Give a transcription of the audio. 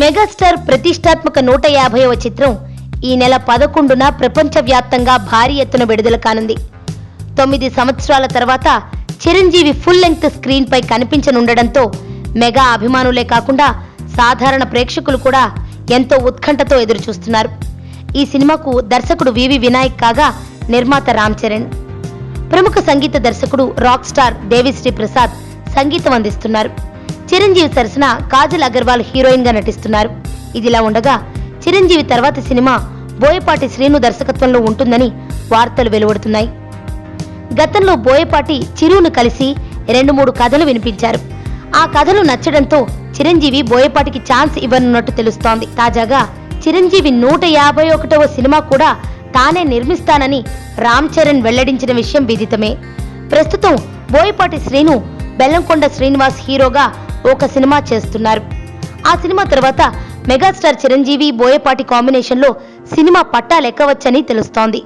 Megastar ప్రతిష్టాత్మక 150వ చిత్రం ఈ నెల 11న ప్రపంచవ్యాప్తంగా భారీ ఎత్తున విడుదల కానుంది. 9 సంవత్సరాల తర్వాత చిరంజీవి ఫుల్ లెంగ్త్ స్క్రీన్ పై కనిపించనుండడంతో మెగా అభిమానులే కాకుండా సాధారణ ప్రేక్షకులు కూడా ఎంతో ఉత్కంఠతో ఎదురుచూస్తున్నారు. ఈ సినిమాకు దర్శకుడు వివి వినాయక్ కాగా నిర్మాత రామ్ చరణ్. ప్రముఖ సంగీత దర్శకుడు రాక్ స్టార్ దేవిశ్రీ ప్రసాద్ సంగీతం అందిస్తున్నారు. చిరంజీవి సరసన కాజల్ అగర్వాల్ హీరోయిన్ గా నటిస్తున్నారు. ఇదిలా ఉండగా చిరంజీవి తర్వాతి సినిమా బోయపాటి శ్రీను దర్శకత్వంలో ఉంటుందని వార్తలు వెలువడుతున్నాయి. గతంలో బోయపాటి చిరును కలిసి 2-3 కథలు వినిపించారు. ఆ కథలు నచ్చడంతో చిరంజీవి బోయపాటికి ఛాన్స్ ఇవ్వనున్నట్టు తెలుస్తోంది. తాజాగా చిరంజీవి 151వ సినిమా కూడా తానే నిర్మిస్తానని రామ్ చరణ్ వెల్లడించిన విషయం విదితమే. ప్రస్తుతం బోయపాటి శ్రీను బెల్లంకొండ శ్రీనివాస్ హీరోగా ఒక సినిమా చేస్తున్నారు. ఆ సినిమా తర్వాత మెగాస్టార్ చిరంజీవి బోయపాటి కాంబినేషన్లో సినిమా పట్టాలెక్కవచ్చని తెలుస్తోంది.